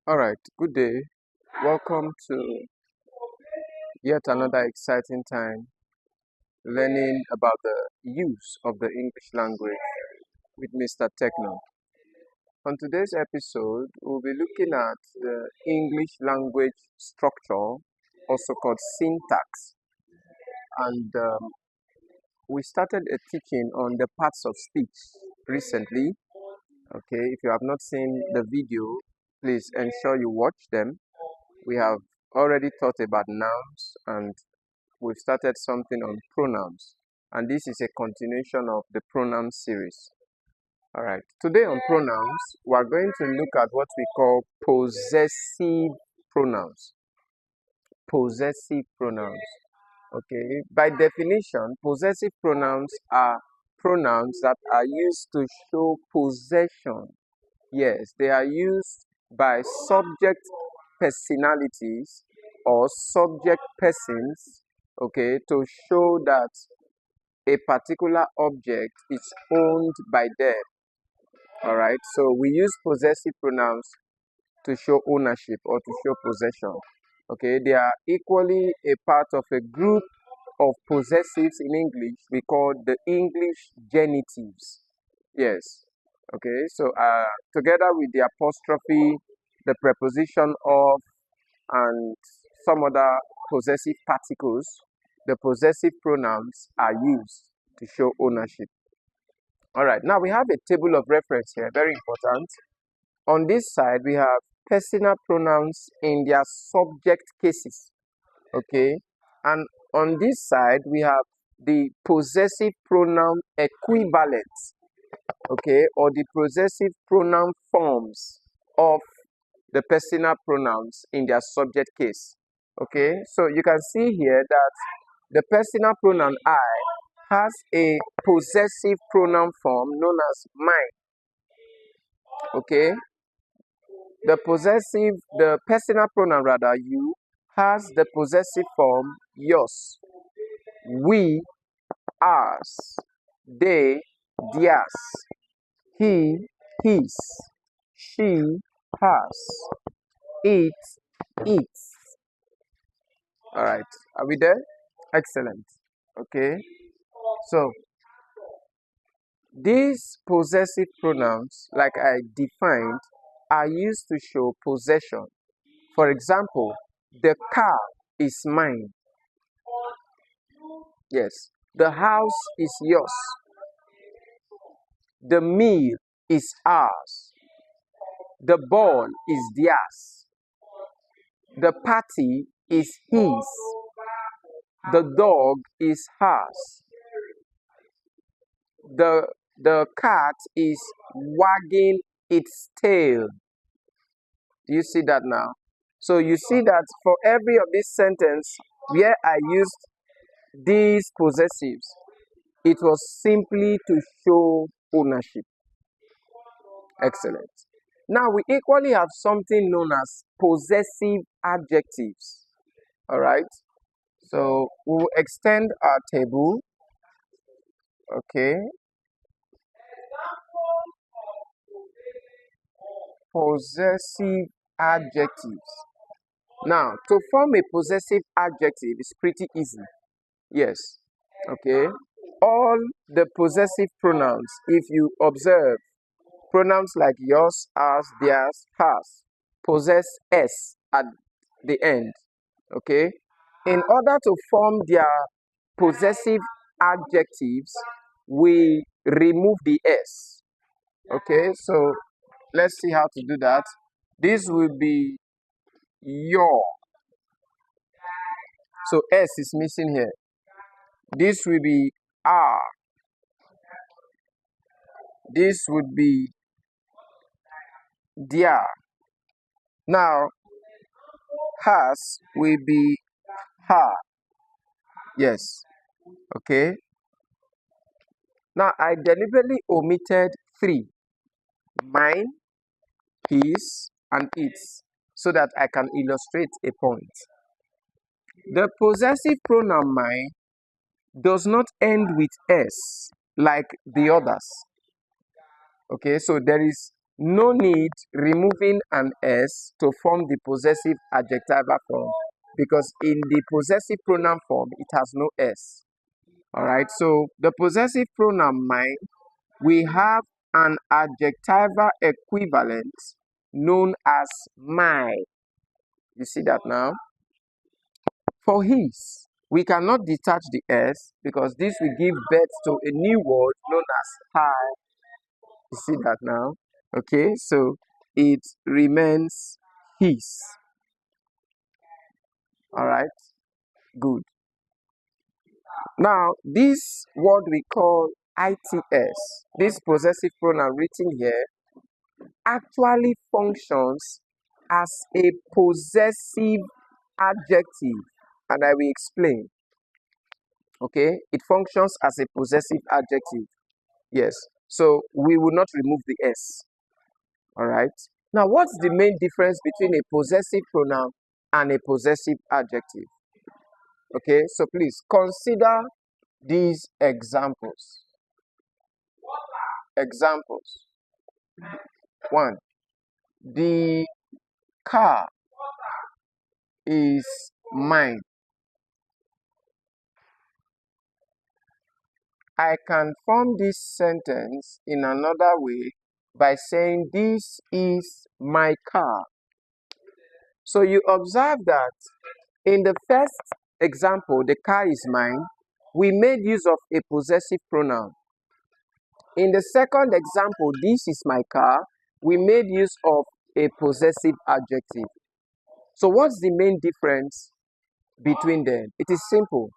All right, good day. Welcome to yet another exciting time learning about the use of the English language with Mr. Techno. On today's episode, we'll be looking at the English language structure, also called syntax. And we started a teaching on the parts of speech recently. Okay, if you have not seen the video, please ensure you watch them. We have already taught about nouns and we've started something on pronouns, and this is a continuation of the pronoun series. All right, today on pronouns, we're going to look at what we call possessive pronouns. Possessive pronouns. Okay, by definition, possessive pronouns are pronouns that are used to show possession. Yes, they are used by subject personalities or subject persons, okay, to show that a particular object is owned by them. All right, so we use possessive pronouns to show ownership or to show possession. Okay, they are equally a part of a group of possessives in English we call the English genitives. Yes. Okay, so together with the apostrophe, the preposition of, and some other possessive particles, the possessive pronouns are used to show ownership. All right, now we have a table of reference here, very important. On this side, we have personal pronouns in their subject cases. Okay, and on this side, we have the possessive pronoun equivalents, okay, or the possessive pronoun forms of the personal pronouns in their subject case. Okay, so you can see here that the personal pronoun I has a possessive pronoun form known as mine. Okay, the personal pronoun rather, you, has the possessive form yours, we, ours, they, theirs, he, his, she, hers, it, its. All right, are we there? Excellent. Okay, so these possessive pronouns, like I defined, are used to show possession. For example, the car is mine. Yes, the house is yours. The meal is ours. The ball is theirs. The party is his. The dog is hers. The cat is wagging its tail. Do you see that now? So you see that for every of this sentence where I used these possessives, it was simply to show ownership. Excellent. Now we equally have something known as possessive adjectives. All right. So we'll extend our table. Okay. Possessive adjectives. Now, to form a possessive adjective is pretty easy. Yes. Okay. All the possessive pronouns, if you observe, pronouns like yours, ours, theirs, hers, possess s at the end. Okay. In order to form their possessive adjectives, we remove the s. Okay, so let's see how to do that. This will be your. So s is missing here. This will be r. This would be their. Now, hers will be her. Yes. Okay. Now, I deliberately omitted 3. Mine, his, and its, so that I can illustrate a point. The possessive pronoun mine does not end with s like the others. Okay, so there is no need removing an S to form the possessive adjectival form, because in the possessive pronoun form, it has no S. All right, so the possessive pronoun mine, we have an adjectival equivalent known as my. You see that now? For his, we cannot detach the S because this will give birth to a new word known as her. You see that now? Okay, so it remains his. All right, good. Now, this word we call ITS, this possessive pronoun written here, actually functions as a possessive adjective, and I will explain. Okay, it functions as a possessive adjective. Yes, so we will not remove the S. All right. Now, what's the main difference between a possessive pronoun and a possessive adjective? Okay, so please consider these examples. Examples. 1. The car is mine. I can form this sentence in another way by saying this is my car. So you observe that in the first example, the car is mine, we made use of a possessive pronoun. In the second example, this is my car, we made use of a possessive adjective. So what's the main difference between them? It is simple.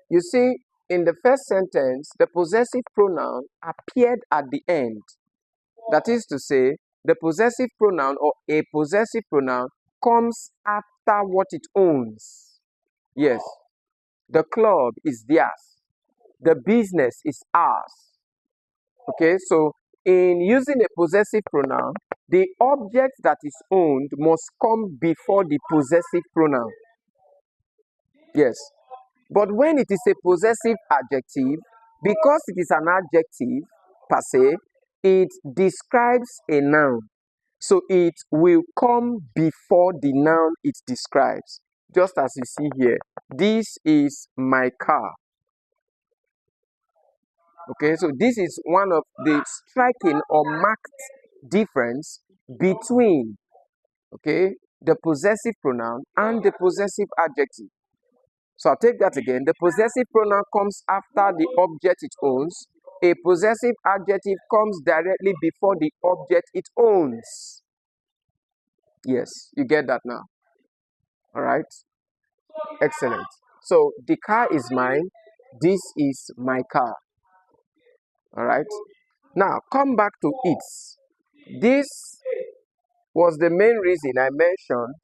You see, in the first sentence, the possessive pronoun appeared at the end. That is to say, the possessive pronoun or a possessive pronoun comes after what it owns. Yes, the club is theirs. The business is ours. Okay, so in using a possessive pronoun, the object that is owned must come before the possessive pronoun. Yes, but when it is a possessive adjective, because it is an adjective per se, it describes a noun. So it will come before the noun it describes. Just as you see here, this is my car. Okay, so this is one of the striking or marked difference between, okay, the possessive pronoun and the possessive adjective. So I'll take that again. The possessive pronoun comes after the object it owns. A possessive adjective comes directly before the object it owns. Yes, you get that now. All right. Excellent. So the car is mine. This is my car. All right. Now come back to its. This was the main reason I mentioned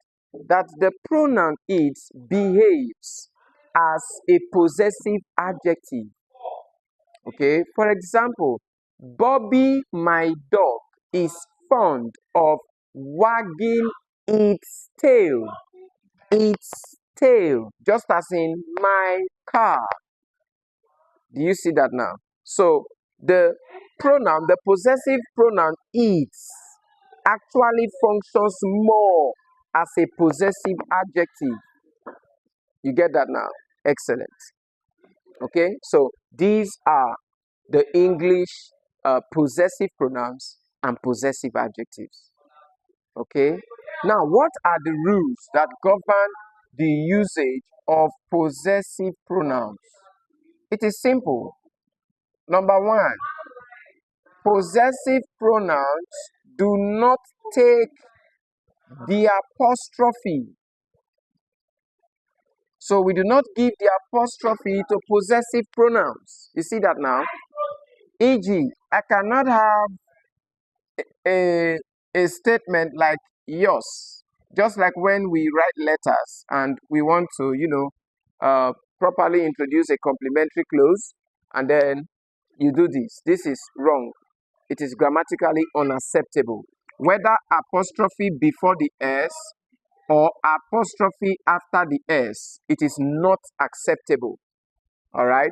that the pronoun it behaves as a possessive adjective. Okay, for example, Bobby, my dog, is fond of wagging its tail. Its tail, just as in my car. Do you see that now? So the pronoun, the possessive pronoun its, actually functions more as a possessive adjective. You get that now? Excellent. Okay, so these are the English possessive pronouns and possessive adjectives. Okay, now what are the rules that govern the usage of possessive pronouns? It is simple. Number 1, possessive pronouns do not take the apostrophe. So we do not give the apostrophe to possessive pronouns. You see that now? E.g., I cannot have a statement like yours. Just like when we write letters and we want to, properly introduce a complementary clause, and then you do this. This is wrong. It is grammatically unacceptable. Whether apostrophe before the S or apostrophe after the S, it is not acceptable. All right?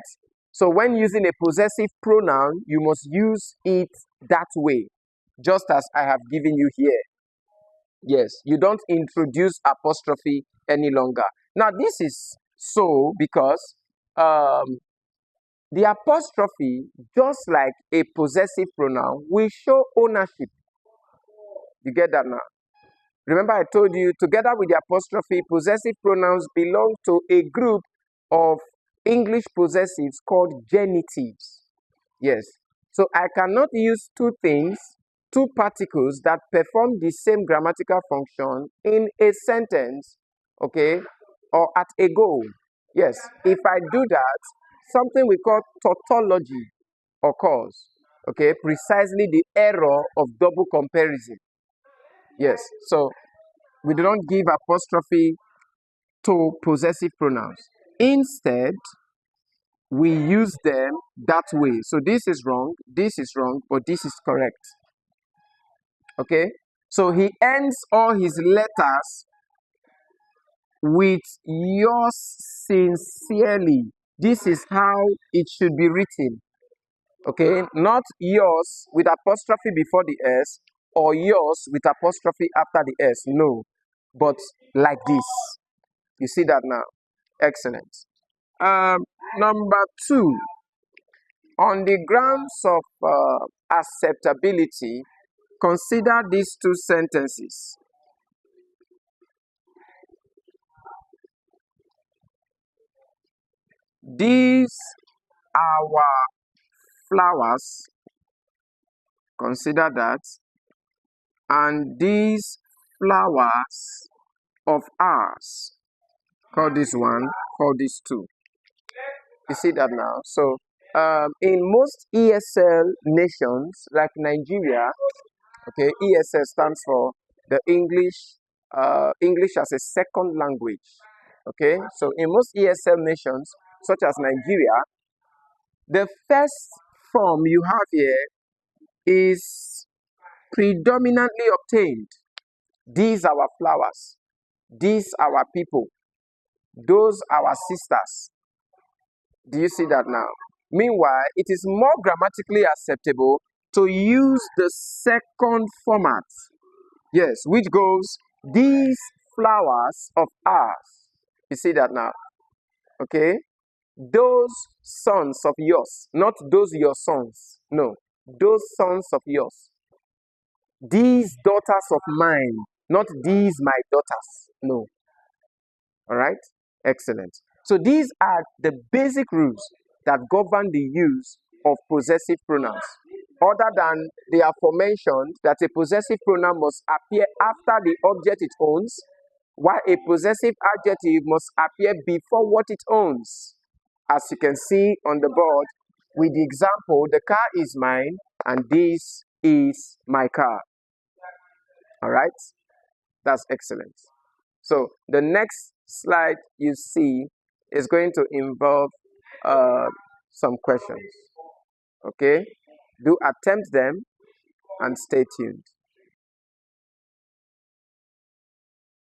So when using a possessive pronoun, you must use it that way. just as I have given you here. Yes, you don't introduce apostrophe any longer. Now, this is so because the apostrophe, just like a possessive pronoun, will show ownership. You get that now? Remember, I told you, together with the apostrophe, possessive pronouns belong to a group of English possessives called genitives. Yes. So I cannot use two things, two particles that perform the same grammatical function in a sentence, okay, or at a go. Yes. If I do that, something we call tautology occurs. Okay, precisely the error of double comparison. Yes. So we do not give apostrophe to possessive pronouns. Instead, we use them that way. So this is wrong, but this is correct. Okay? So he ends all his letters with yours sincerely. This is how it should be written. Okay? Not yours with apostrophe before the S or yours with apostrophe after the S. No. But like this. You see that now? Excellent. Number 2, on the grounds of acceptability, consider these two sentences. These our flowers, consider that, and these flowers of ours, call this one, call this two. You see that now? So, in most ESL nations like Nigeria, okay, ESL stands for the English as a second language. Okay, so in most ESL nations, such as Nigeria, the first form you have here is predominantly obtained. These are our flowers. These are our people. Those are our sisters. Do you see that now? Meanwhile, it is more grammatically acceptable to use the second format. Yes, which goes, these flowers of ours. You see that now? Okay? Those sons of yours, not those your sons. No, those sons of yours. These daughters of mine, not these my daughters. No. All right? Excellent. So these are the basic rules that govern the use of possessive pronouns. Other than the aforementioned that a possessive pronoun must appear after the object it owns, while a possessive adjective must appear before what it owns. As you can see on the board, with the example, the car is mine and this is my car. All right? That's excellent. So the next slide you see is going to involve some questions. Okay? Do attempt them and stay tuned.